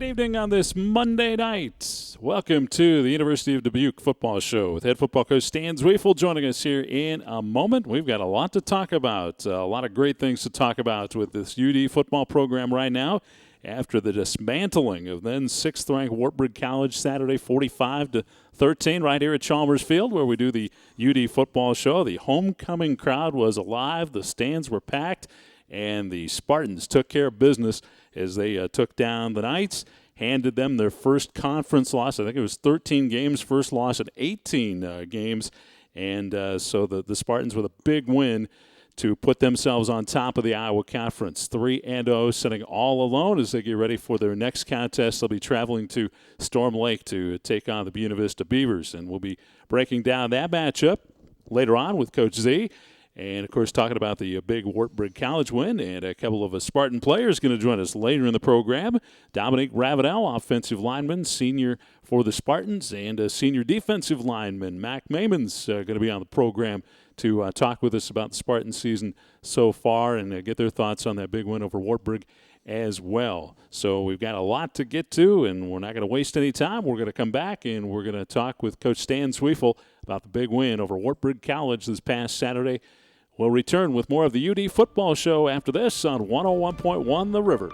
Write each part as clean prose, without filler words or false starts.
evening on this Monday night. Welcome to the University of Dubuque Football Show with head football coach Stan Zwiefel joining us here in a moment. We've got a lot to talk about, a lot of great things to talk about with this UD football program right now after the dismantling of then 6th-ranked Wartburg College Saturday 45-13 right here at Chalmers Field where we do the UD football show. The homecoming crowd was alive. The stands were packed. And the Spartans took care of business as they took down the Knights, handed them their first conference loss. I think it was 13 games, first loss in 18 games. And so the Spartans with a big win to put themselves on top of the Iowa Conference. 3-0, sitting all alone as they get ready for their next contest. They'll be traveling to Storm Lake to take on the Buena Vista Beavers. And we'll be breaking down that matchup later on with Coach Z. And, of course, talking about the big Wartburg College win, and a couple of Spartan players going to join us later in the program. Dominic Ravenel, offensive lineman, senior for the Spartans, and a senior defensive lineman, Mac Maimon's going to be on the program to talk with us about the Spartan season so far and get their thoughts on that big win over Wartburg as well. So we've got a lot to get to, and we're not going to waste any time. We're going to come back, and we're going to talk with Coach Stan Zwiefel about the big win over Wartburg College this past Saturday. We'll return with more of the UD football show after this on 101.1 The River.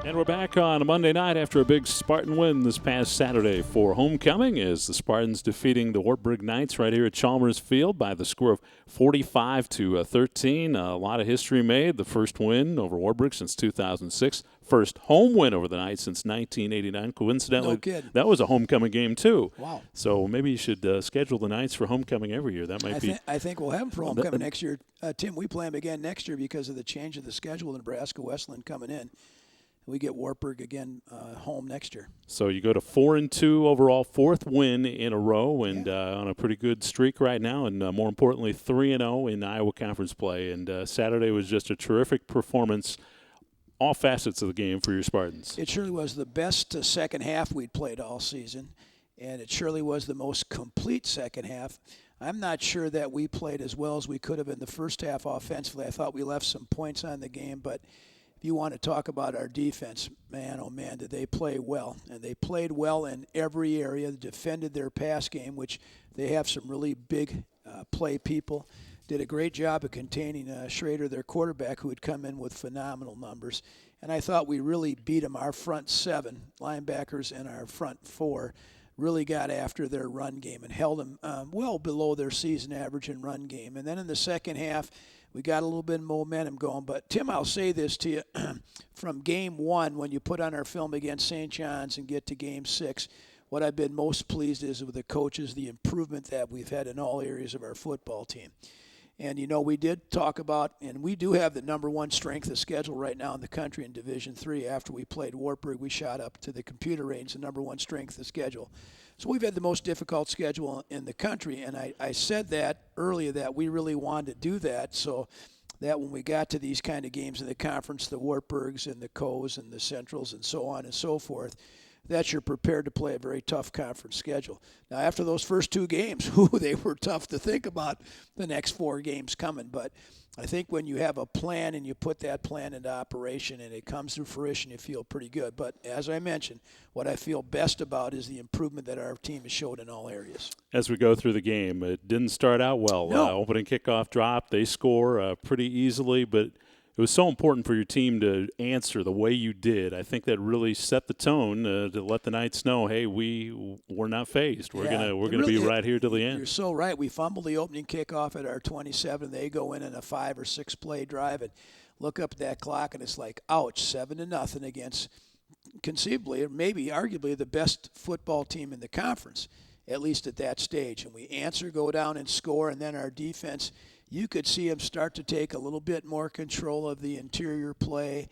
And we're back on a Monday night after a big Spartan win this past Saturday for homecoming as the Spartans defeating the Wartburg Knights right here at Chalmers Field by the score of 45-13. A lot of history made. The first win over Wartburg since 2006. First home win over the Knights since 1989. Coincidentally, no kidding. That was a homecoming game too. Wow. So maybe you should schedule the Knights for homecoming every year. That might be. I think we'll have them for homecoming next year. Tim, we play them again next year because of the change of the schedule. Nebraska Westland coming in. We get Wartburg again home next year. So you go to 4-2 overall, fourth win in a row, and on a pretty good streak right now, and more importantly, 3-0 in Iowa Conference play. And Saturday was just a terrific performance, all facets of the game for your Spartans. It surely was the best second half we'd played all season, and it surely was the most complete second half. I'm not sure that we played as well as we could have in the first half offensively. I thought we left some points on the game, but if you want to talk about our defense, man, oh man, did they play well. And they played well in every area. They defended their pass game, which they have some really big play people. Did a great job of containing Schrader, their quarterback, who had come in with phenomenal numbers. And I thought we really beat them. Our front 7 linebackers and our front 4 really got after their run game and held them well below their season average in run game. And then in the second half, we got a little bit of momentum going. But, Tim, I'll say this to you. From game 1, when you put on our film against St. John's and get to game 6, what I've been most pleased is with the coaches, the improvement that we've had in all areas of our football team. And, you know, we did talk about, and we do have the number 1 strength of schedule right now in the country in Division III. After we played Wartburg, we shot up to the computer range, the number 1 strength of schedule. So we've had the most difficult schedule in the country, and I said that earlier that we really wanted to do that so that when we got to these kind of games in the conference, the Wartburgs and the Coes and the Centrals and so on and so forth, that you're prepared to play a very tough conference schedule. Now, after those first 2 games, they were tough to think about the next 4 games coming. But I think when you have a plan and you put that plan into operation and it comes to fruition, you feel pretty good. But as I mentioned, what I feel best about is the improvement that our team has showed in all areas. As we go through the game, it didn't start out well. No. Opening kickoff drop, they score pretty easily, but it was so important for your team to answer the way you did. I think that really set the tone to let the Knights know, hey, we're not phased. We're gonna be right here till the end. You're so right. We fumbled the opening kickoff at our 27. They go in a 5 or 6 play drive and look up at that clock, and it's like, ouch, 7-0 against conceivably or maybe arguably the best football team in the conference, at least at that stage. And we answer, go down and score, and then our defense, you could see them start to take a little bit more control of the interior play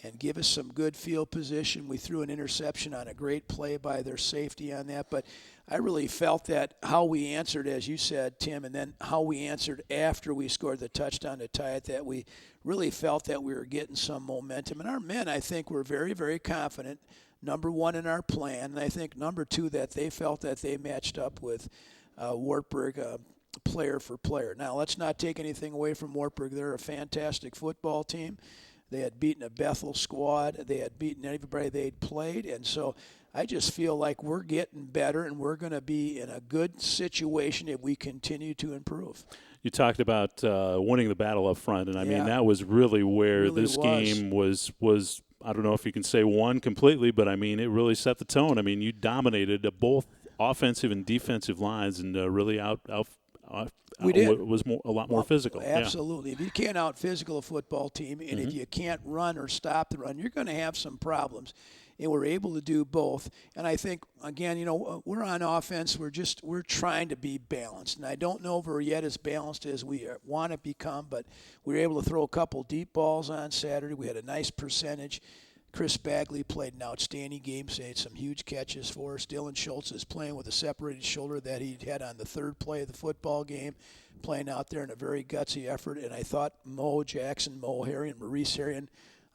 and give us some good field position. We threw an interception on a great play by their safety on that. But I really felt that how we answered, as you said, Tim, and then how we answered after we scored the touchdown to tie it, that we really felt that we were getting some momentum. And our men, I think, were very, very confident, number 1 in our plan. And I think, number 2, that they felt that they matched up with Wartburg player for player. Now, let's not take anything away from Wartburg. They're a fantastic football team. They had beaten a Bethel squad. They had beaten everybody they'd played. And so I just feel like we're getting better, and we're going to be in a good situation if we continue to improve. You talked about winning the battle up front, and I mean, Yeah. that was really where Really this was. game was. I don't know if you can say won completely, but I mean, it really set the tone. I mean, you dominated both offensive and defensive lines, and really We did. was a lot more physical. Absolutely. If you can't out-physical a football team, and if you can't run or stop the run, you're going to have some problems. And we're able to do both. And I think, again, we're on offense. We're trying to be balanced. And I don't know if we're yet as balanced as we want to become, but we were able to throw a couple deep balls on Saturday. We had a nice percentage. Chris Bagley played an outstanding game, made some huge catches for us. Dylan Schultz is playing with a separated shoulder that he had on the third play of the football game, playing out there in a very gutsy effort. And I thought Mo Harrion, Maurice Harrion,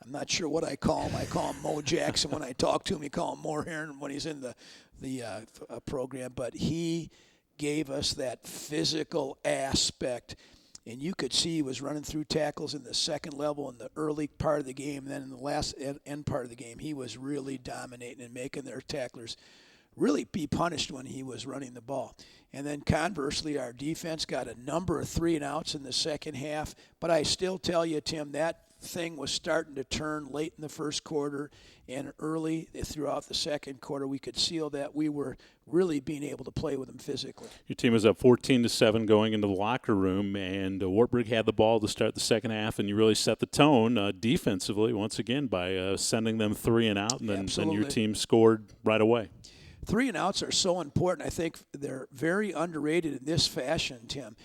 I'm not sure what I call him. I call him Mo Jackson when I talk to him. We call him Mo Harrion when he's in the program. But he gave us that physical aspect. And you could see he was running through tackles in the second level in the early part of the game. And then in the last end part of the game, he was really dominating and making their tacklers really be punished when he was running the ball. And then conversely, our defense got a number of 3-and-outs in the second half. But I still tell you, Tim, that thing was starting to turn late in the first quarter and early throughout the second quarter. We could see that we were really being able to play with them physically. Your team was up 14-7 going into the locker room, and Wartburg had the ball to start the second half, and you really set the tone defensively once again by sending them 3-and-out, and then your team scored right away. 3-and-outs are so important. I think they're very underrated in this fashion, Tim.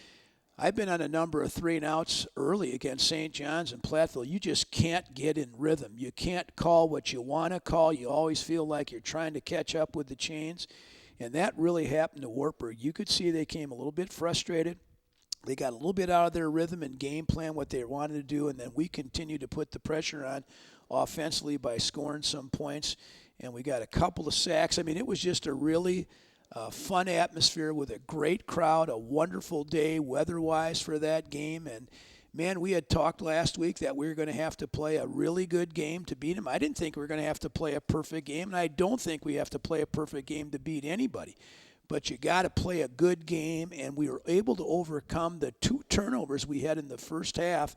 I've been on a number of 3-and-outs early against St. John's and Platteville. You just can't get in rhythm. You can't call what you want to call. You always feel like you're trying to catch up with the chains. And that really happened to Wartburg. You could see they came a little bit frustrated. They got a little bit out of their rhythm and game plan what they wanted to do, and then we continued to put the pressure on offensively by scoring some points. And we got a couple of sacks. I mean, it was just a really fun atmosphere with a great crowd, a wonderful day weather-wise for that game. And, man, we had talked last week that we were going to have to play a really good game to beat them. I didn't think we were going to have to play a perfect game, and I don't think we have to play a perfect game to beat anybody. But you got to play a good game, and we were able to overcome the 2 turnovers we had in the first half.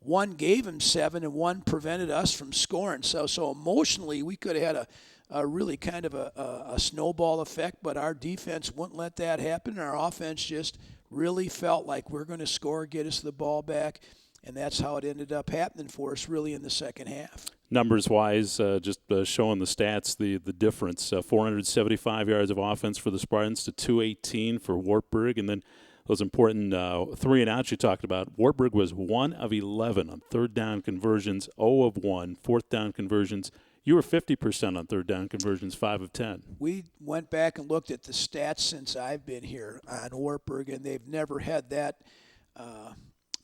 One gave them 7, and one prevented us from scoring. So emotionally, we could have had a really kind of a snowball effect, but our defense wouldn't let that happen. Our offense just really felt like we're going to score, get us the ball back, and that's how it ended up happening for us really in the second half. Numbers-wise, just showing the stats, the difference, 475 yards of offense for the Spartans to 218 for Wartburg, and then those important 3-and-outs you talked about. Wartburg was 1 of 11 on third down conversions, 0 of 1 fourth down conversions. You were 50% on third down conversions, 5 of 10. We went back and looked at the stats since I've been here on Wartburg, and they've never had that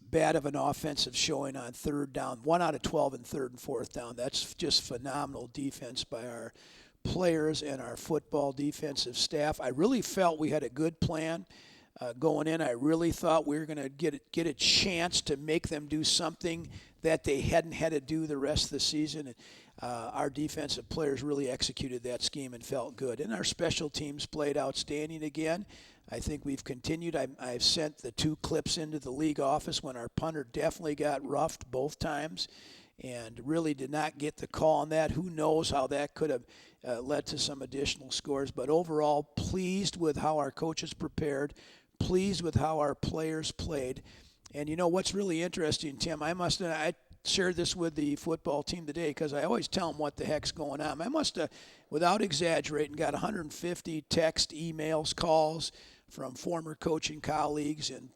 bad of an offensive showing on third down. 1 out of 12 in third and fourth down. That's just phenomenal defense by our players and our football defensive staff. I really felt we had a good plan. Going in, I really thought we were going to get a chance to make them do something that they hadn't had to do the rest of the season. And, our defensive players really executed that scheme and felt good. And our special teams played outstanding again. I think we've continued. I've sent the 2 clips into the league office when our punter definitely got roughed both times and really did not get the call on that. Who knows how that could have led to some additional scores. But overall, pleased with how our coaches prepared, pleased with how our players played. And you know what's really interesting, Tim, I shared this with the football team today because I always tell them what the heck's going on. I must have, without exaggerating, got 150 text, emails, calls from former coaching colleagues and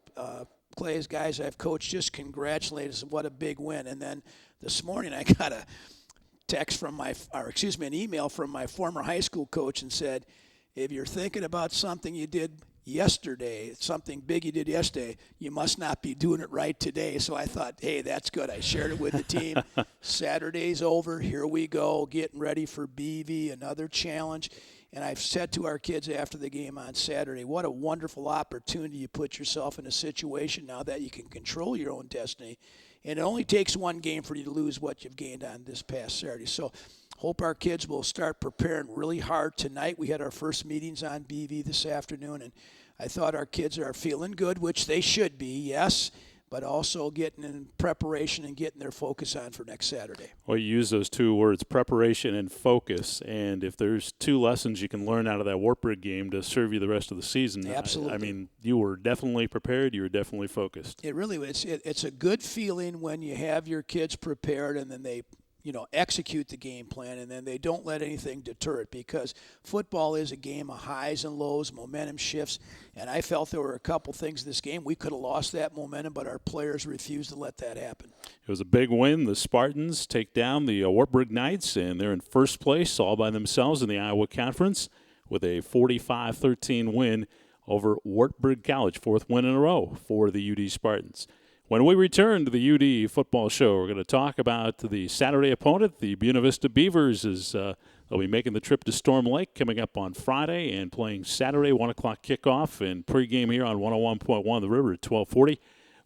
Clay's guys I've coached just congratulate us. What a big win. And then this morning I got an email from my former high school coach and said, if you're thinking about something you did yesterday, something big you did yesterday, you must not be doing it right today. So I thought, hey, that's good. I shared it with the team. Saturday's over. Here we go, getting ready for BV, another challenge. And I've said to our kids after the game on Saturday, what a wonderful opportunity. You put yourself in a situation now that you can control your own destiny And it only takes one game for you to lose what you've gained on this past Saturday. So hope our kids will start preparing really hard tonight. We had our first meetings on BV this afternoon, and I thought our kids are feeling good, which they should be, yes, but also getting in preparation and getting their focus on for next Saturday. Well, you use those two words, preparation and focus, and if there's two lessons you can learn out of that Wartburg game to serve you the rest of the season, Absolutely. I mean, you were definitely prepared. You were definitely focused. It really is. It's a good feeling when you have your kids prepared and then they execute the game plan, and then they don't let anything deter it, because football is a game of highs and lows, momentum shifts, and I felt there were a couple things in this game. We could have lost that momentum, but our players refused to let that happen. It was a big win. The Spartans take down the Wartburg Knights, and they're in first place all by themselves in the Iowa Conference with a 45-13 win over Wartburg College, fourth win in a row for the UD Spartans. When we return to the UD football show, we're going to talk about the Saturday opponent, the Buena Vista Beavers. They'll be making the trip to Storm Lake coming up on Friday and playing Saturday, 1 o'clock kickoff and pregame here on 101.1 The River at 1240.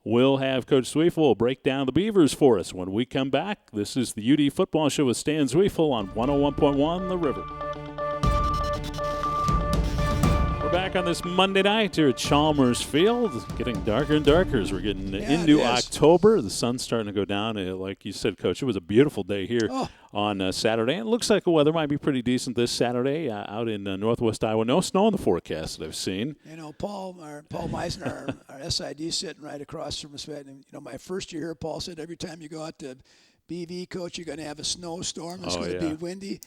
We'll have Coach Zweifel break down the Beavers for us when we come back. This is the UD football show with Stan Zweifel on 101.1 The River. Back on this Monday night here at Chalmers Field. It's getting darker and darker as we're getting into October. The sun's starting to go down. Like you said, Coach, it was a beautiful day here on Saturday. And it looks like the weather might be pretty decent this Saturday out in northwest Iowa. No snow in the forecast that I've seen. Paul Meisner, our SID, sitting right across from us. And, my first year here, Paul said every time you go out to BV, Coach, you're going to have a snowstorm. It's going to be windy.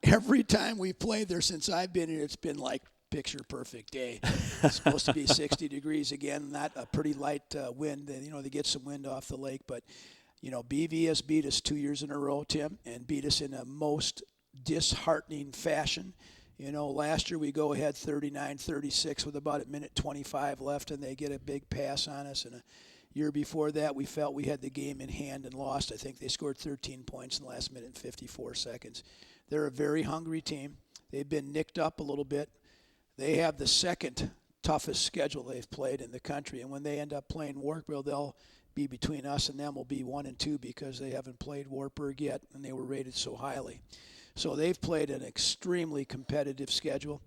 Every time we played there since I've been here, it's been like picture perfect day. It's supposed to be 60 degrees again, not a pretty light wind. They get some wind off the lake, but BV has beat us 2 years in a row, Tim, and beat us in a most disheartening fashion. Last year we go ahead 39-36 with about a minute 25 left, and they get a big pass on us. And a year before that, we felt we had the game in hand and lost. I think they scored 13 points in the last minute and 54 seconds. They're a very hungry team. They've been nicked up a little bit. They have the second toughest schedule they've played in the country, and when they end up playing Wartburg, they'll be between us and them will be 1 and 2 because they haven't played Wartburg yet, and they were rated so highly. So they've played an extremely competitive schedule.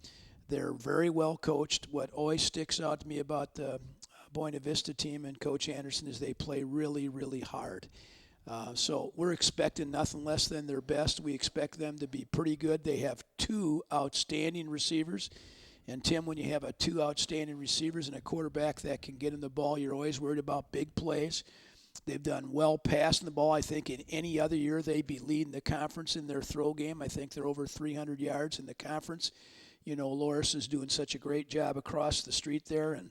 They're very well coached. What always sticks out to me about the Buena Vista team and Coach Anderson is they play really, really hard. So we're expecting nothing less than their best. We expect them to be pretty good. They have 2 outstanding receivers. And, Tim, when you have 2 outstanding receivers and a quarterback that can get in the ball, you're always worried about big plays. They've done well passing the ball. I think in any other year they'd be leading the conference in their throw game. I think they're over 300 yards in the conference. Loris is doing such a great job across the street there and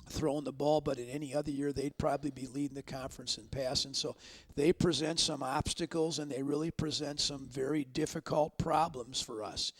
throwing the ball, but in any other year they'd probably be leading the conference in passing. So they present some obstacles, and they really present some very difficult problems for us.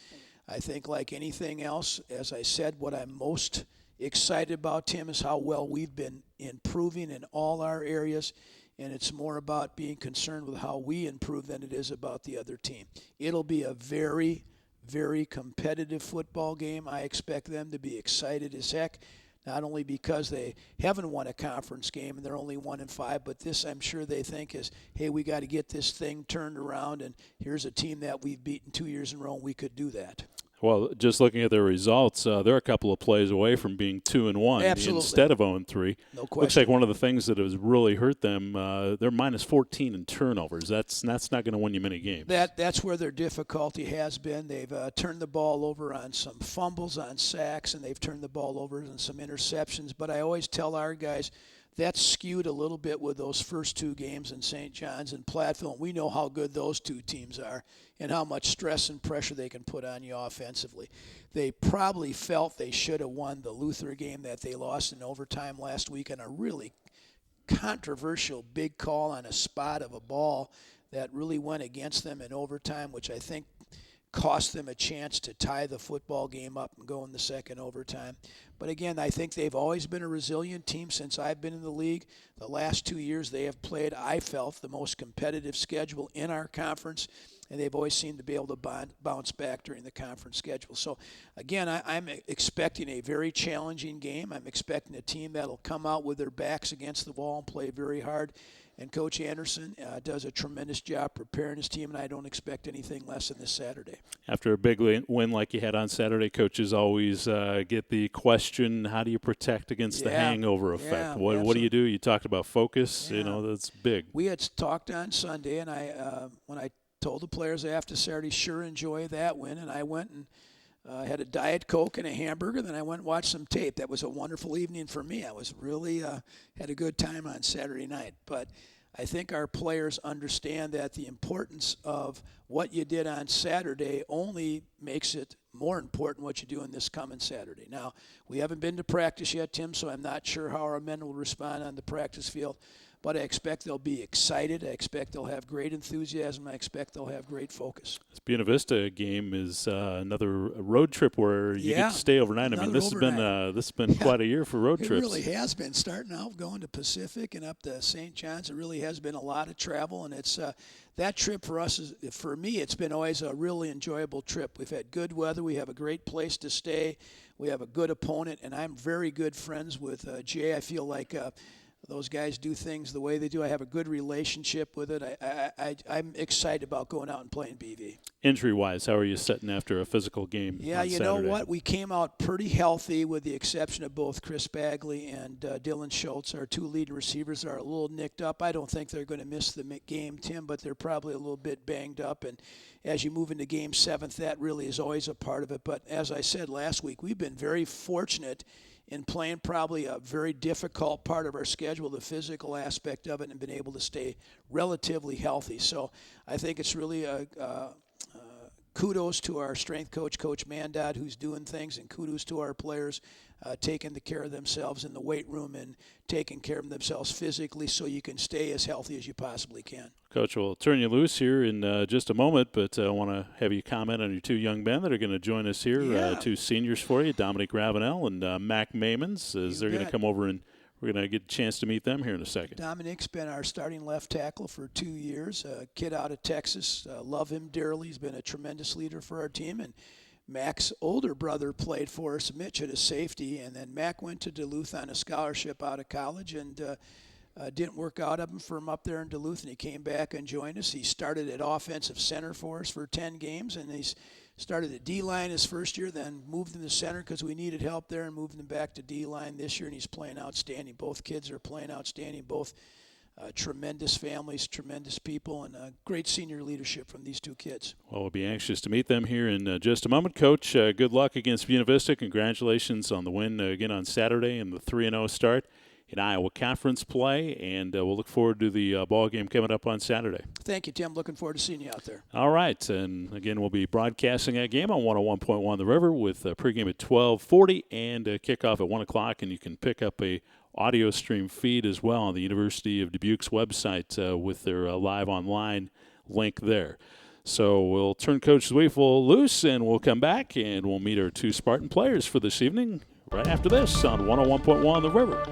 I think like anything else, as I said, what I'm most excited about, Tim, is how well we've been improving in all our areas, and it's more about being concerned with how we improve than it is about the other team. It'll be a very, very competitive football game. I expect them to be excited as heck, not only because they haven't won a conference game and they're only 1-5, but this I'm sure they think is, hey, we got to get this thing turned around, and here's a team that we've beaten 2 years in a row, and we could do that. Well, just looking at their results, they're a couple of plays away from being 2-1 instead of 0-3. No question. Looks like one of the things that has really hurt them, they're minus 14 in turnovers. That's not going to win you many games. That's where their difficulty has been. They've turned the ball over on some fumbles, on sacks, and they've turned the ball over on some interceptions. But I always tell our guys, that's skewed a little bit with those first 2 games in St. John's and Platteville. We know how good those 2 teams are and how much stress and pressure they can put on you offensively. They probably felt they should have won the Luther game that they lost in overtime last week on a really controversial big call on a spot of a ball that really went against them in overtime, which I think cost them a chance to tie the football game up and go in the second overtime. But again, I think they've always been a resilient team since I've been in the league. The last 2 years they have played, I felt, the most competitive schedule in our conference, and they've always seemed to be able to bounce back during the conference schedule. So again, I'm expecting a very challenging game. I'm expecting a team that'll come out with their backs against the wall and play very hard. And Coach Anderson does a tremendous job preparing his team, and I don't expect anything less than this Saturday. After a big win like you had on Saturday, coaches always get the question, how do you protect against the hangover effect? What do you do? You talked about focus. That's big. We had talked on Sunday, and when I told the players after Saturday, sure enjoy that win, and I went and had a Diet Coke and a hamburger. Then I went and watched some tape. That was a wonderful evening for me. I was really had a good time on Saturday night. But I think our players understand that the importance of what you did on Saturday only makes it more important what you do in this coming Saturday. Now, we haven't been to practice yet, Tim, so I'm not sure how our men will respond on the practice field. But I expect they'll be excited. I expect they'll have great enthusiasm. I expect they'll have great focus. This Buena Vista game is another road trip where you get to stay overnight. I mean, this has been quite a year for road trips. It really has been. Starting out going to Pacific and up to St. John's, it really has been a lot of travel. And it's that trip for us for me, it's been always a really enjoyable trip. We've had good weather. We have a great place to stay. We have a good opponent, and I'm very good friends with Jay. I feel like those guys do things the way they do. I have a good relationship with it. I'm excited about going out and playing BV. Injury-wise, how are you sitting after a physical game Yeah, on you Saturday? know what? We came out pretty healthy with the exception of both Chris Bagley and Dylan Schultz. Our two leading receivers are a little nicked up. I don't think they're going to miss the game, Tim, but they're probably a little bit banged up. And as you move into Game 7, that really is always a part of it. But as I said last week, we've been very fortunate in playing probably a very difficult part of our schedule, the physical aspect of it, and been able to stay relatively healthy. So I think it's really kudos to our strength coach, Coach Mandad, who's doing things, and kudos to our players taking care of themselves in the weight room and taking care of themselves physically so you can stay as healthy as you possibly can. Coach, we'll turn you loose here in just a moment, but I want to have you comment on your two young men that are going to join us here, two seniors for you, Dominic Ravenel and Mac Maimons, as they're going to come over and we're going to get a chance to meet them here in a second. Dominic's been our starting left tackle for 2 years, a kid out of Texas. Love him dearly. He's been a tremendous leader for our team. And Mac's older brother played for us, Mitch, at a safety. And then Mac went to Duluth on a scholarship out of college and didn't work out for him up there in Duluth. And he came back and joined us. He started at offensive center for us for 10 games. And he's started at D-line his first year, then moved in the center because we needed help there and moved him back to D-line this year, and he's playing outstanding. Both kids are playing outstanding, both tremendous families, tremendous people, and great senior leadership from these two kids. Well, we'll be anxious to meet them here in just a moment. Coach, good luck against Buena Vista. Congratulations on the win again on Saturday and the 3-0 start in Iowa Conference play, and we'll look forward to the ball game coming up on Saturday. Thank you, Tim. Looking forward to seeing you out there. All right, and again, we'll be broadcasting that game on 101.1 The River with pregame at 12:40 and kickoff at 1 o'clock, and you can pick up a audio stream feed as well on the University of Dubuque's website with their live online link there. So we'll turn Coach Zweifel loose, and we'll come back, and we'll meet our two Spartan players for this evening right after this on 101.1 The River.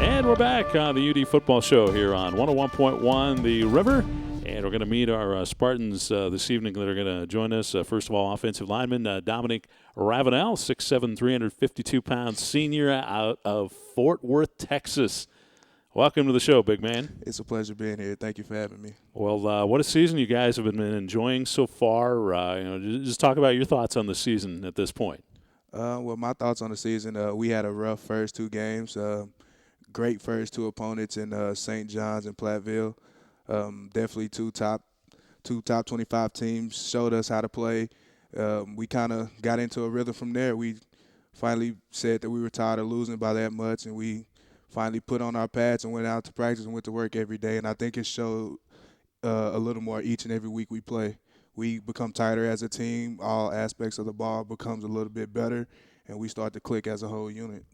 And we're back on the UD Football Show here on 101.1 The River. And we're going to meet our Spartans this evening that are going to join us. First of all, offensive lineman Dominic Ravenel, 6'7", 352-pound senior out of Fort Worth, Texas. Welcome to the show, big man. It's a pleasure being here. Thank you for having me. Well, what a season you guys have been enjoying so far. Just talk about your thoughts on the season at this point. Well, my thoughts on the season, we had a rough first two games. Great first two opponents in St. John's and Platteville. Definitely two top 25 teams showed us how to play. We kind of got into a rhythm from there. We finally said that we were tired of losing by that much, and we finally put on our pads and went out to practice and went to work every day. And I think it showed a little more each and every week we play. We become tighter as a team. All aspects of the ball becomes a little bit better, and we start to click as a whole unit.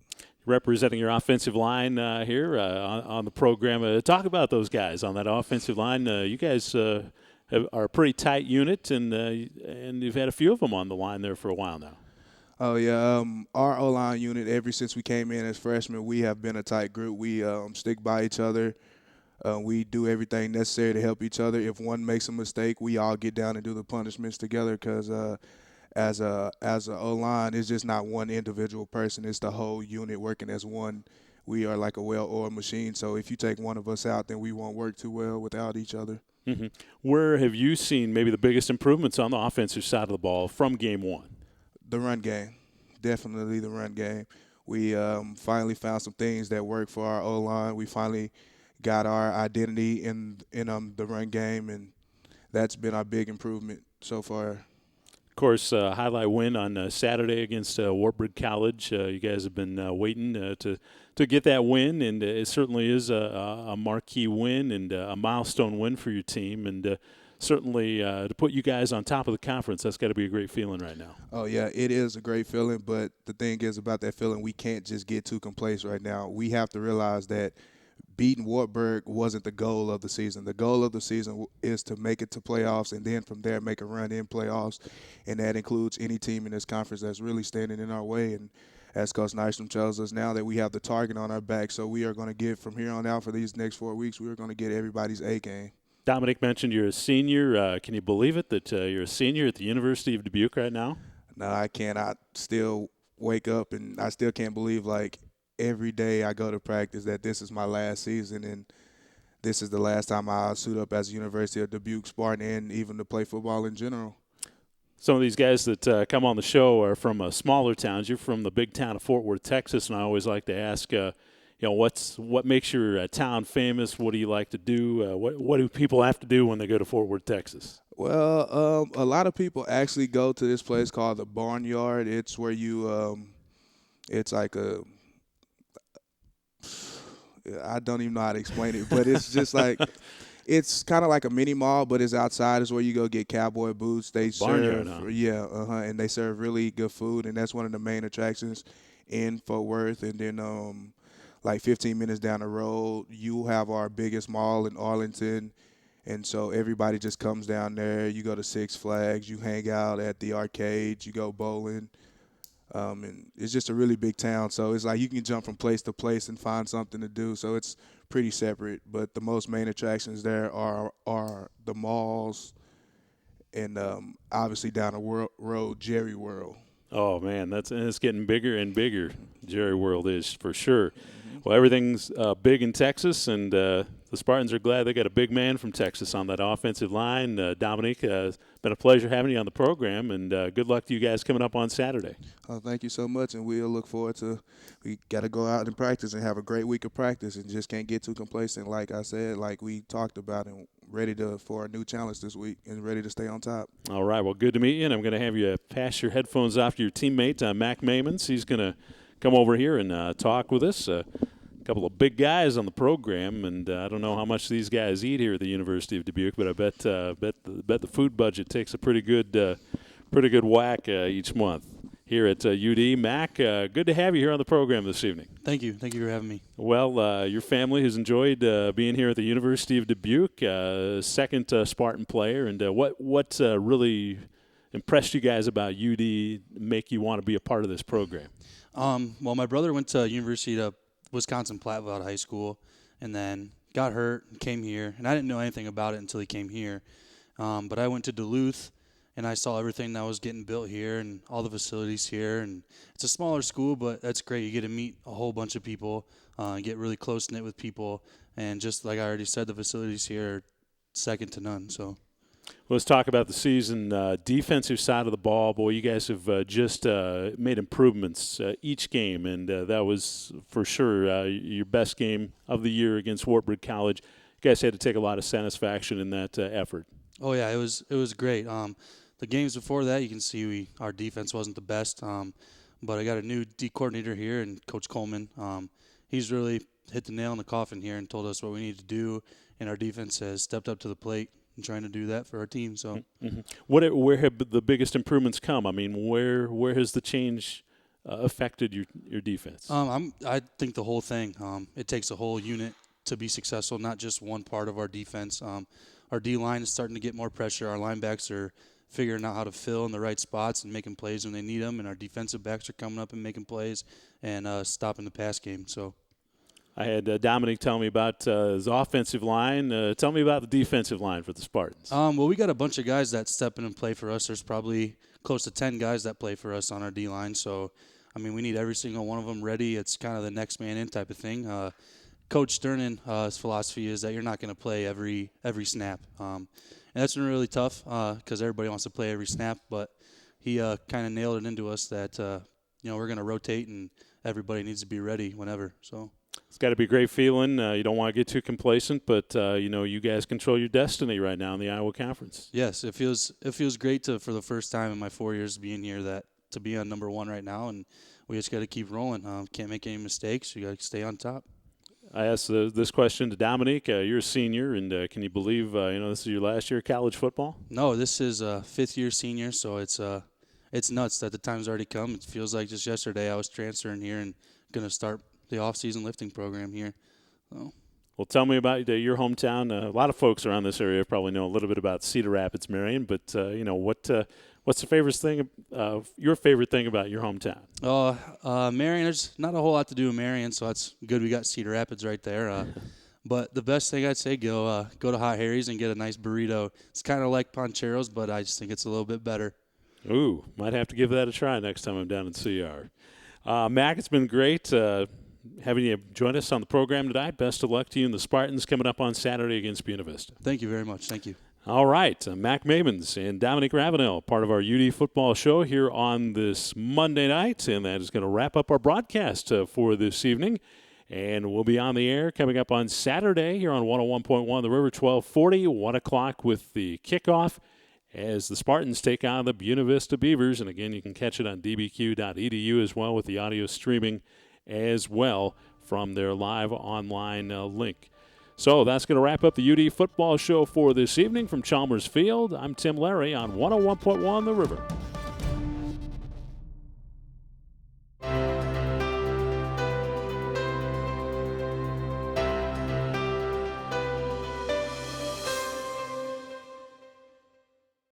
Representing your offensive line here on the program. Talk about those guys on that offensive line. You guys are a pretty tight unit, and you've had a few of them on the line there for a while now. Oh, yeah. Our O-line unit, ever since we came in as freshmen, we have been a tight group. We stick by each other. We do everything necessary to help each other. If one makes a mistake, we all get down and do the punishments together because as a O-line, it's just not one individual person. It's the whole unit working as one we are like a well-oiled machine. So if you take one of us out, then we won't work too well without each other. Mm-hmm. Where have you seen maybe the biggest improvements on the offensive side of the ball from game one? The run game, definitely the run game. We finally found some things that work for our O-line. We finally got our identity in the run game, and that's been our big improvement so far. Of course, highlight win on Saturday against Wartburg College. You guys have been waiting to get that win, and it certainly is a marquee win and a milestone win for your team. And certainly to put you guys on top of the conference, that's got to be a great feeling right now. Oh, yeah, it is a great feeling, but the thing is about that feeling, we can't just get too complacent right now. We have to realize that beating Wartburg wasn't the goal of the season. The goal of the season is to make it to playoffs and then from there make a run in playoffs, and that includes any team in this conference that's really standing in our way. And as Coach Nystrom tells us now that we have the target on our back, so we are going to get from here on out for these next 4 weeks, we are going to get everybody's A game. Dominic mentioned you're a senior. Can you believe it that you're a senior at the University of Dubuque right now? No, I can't. I still wake up and I still can't believe, like, every day I go to practice that this is my last season and this is the last time I'll suit up as a University of Dubuque Spartan and even to play football in general. Some of these guys that come on the show are from smaller towns. You're from the big town of Fort Worth, Texas, and I always like to ask, what makes your town famous? What do you like to do? What do people have to do when they go to Fort Worth, Texas? Well, a lot of people actually go to this place called the Barnyard. It's where you it's like I don't even know how to explain it, but it's just like it's kind of like a mini mall, but it's outside. It's where you go get cowboy boots. They Barnyard, serve, huh? and they serve really good food, and that's one of the main attractions in Fort Worth. And then like 15 minutes down the road, you have our biggest mall in Arlington, and so everybody just comes down there. You go to Six Flags, you hang out at the arcades, you go bowling. And it's just a really big town, so it's like you can jump from place to place and find something to do. So it's pretty separate, but the most main attractions there are the malls and obviously down the road, Jerry World. Oh, man, it's getting bigger and bigger. Jerry World is for sure. Mm-hmm. Well, everything's big in Texas, and the Spartans are glad they got a big man from Texas on that offensive line. Dominic, it's been a pleasure having you on the program, and good luck to you guys coming up on Saturday. Oh, thank you so much, and we'll look forward to – we got to go out and practice and have a great week of practice and just can't get too complacent, like I said, like we talked about, and ready for a new challenge this week and ready to stay on top. All right, well, good to meet you, and I'm going to have you pass your headphones off to your teammate, Mac Mamons. He's going to come over here and talk with us. Couple of big guys on the program, and I don't know how much these guys eat here at the University of Dubuque, but I bet the food budget takes a pretty good whack each month here at UD. Mac, good to have you here on the program this evening. Thank you for having me. Well, your family has enjoyed being here at the University of Dubuque, second Spartan player, and what really impressed you guys about UD, make you want to be a part of this program? Well, my brother went to University of Wisconsin-Platteville out of high school, and then got hurt and came here. And I didn't know anything about it until he came here. But I went to Duluth, and I saw everything that was getting built here and all the facilities here. And it's a smaller school, but that's great. You get to meet a whole bunch of people, get really close-knit with people. And just like I already said, the facilities here are second to none. So. Let's talk about the season. Defensive side of the ball, boy, you guys have just made improvements each game, and that was for sure your best game of the year against Wartburg College. You guys had to take a lot of satisfaction in that effort. Oh yeah, it was great. The games before that, you can see our defense wasn't the best, but I got a new D coordinator here, and Coach Coleman. He's really hit the nail in the coffin here and told us what we need to do, and our defense has stepped up to the plate and trying to do that for our team. So, where have the biggest improvements come? I mean, where has the change affected your defense? I think the whole thing. It takes a whole unit to be successful, not just one part of our defense. Our D line is starting to get more pressure. Our linebacks are figuring out how to fill in the right spots and making plays when they need them, and our defensive backs are coming up and making plays and stopping the pass game. So. I had Dominic tell me about his offensive line. Tell me about the defensive line for the Spartans. Well, we got a bunch of guys that step in and play for us. There's probably close to 10 guys that play for us on our D-line. So I mean, we need every single one of them ready. It's kind of the next man in type of thing. Coach Sternin, his philosophy is that you're not going to play every snap. And that's been really tough because everybody wants to play every snap. But he kind of nailed it into us that, we're going to rotate and everybody needs to be ready whenever. So it's got to be a great feeling. You don't want to get too complacent, but, you guys control your destiny right now in the Iowa Conference. Yes, it feels great for the first time in my 4 years being here to be on number one right now. And we just got to keep rolling. Can't make any mistakes. You got to stay on top. I asked this question to Dominique. You're a senior, and can you believe this is your last year of college football? No, this is a fifth-year senior, so it's nuts that the time's already come. It feels like just yesterday I was transferring here and going to start the off-season lifting program here. So. Well, tell me about your hometown. A lot of folks around this area probably know a little bit about Cedar Rapids, Marion, but what's the favorite thing, your favorite thing about your hometown? Marion, there's not a whole lot to do in Marion, so that's good. We got Cedar Rapids right there. But the best thing I'd say, go to Hot Harry's and get a nice burrito. It's kind of like Ponchero's, but I just think it's a little bit better. Ooh, might have to give that a try next time I'm down in CR. Mac, it's been great having you join us on the program tonight. Best of luck to you and the Spartans coming up on Saturday against Buena Vista. Thank you very much. Thank you. All right, Mac Mavens and Dominic Ravenel, part of our UD football show here on this Monday night, and that is going to wrap up our broadcast for this evening. And we'll be on the air coming up on Saturday here on 101.1 The River, 1240, 1 o'clock with the kickoff as the Spartans take on the Buena Vista Beavers. And again, you can catch it on dbq.edu as well with the audio streaming as well from their live online link. So that's going to wrap up the UD football show for this evening from Chalmers Field. I'm Tim Larry on 101.1 The River.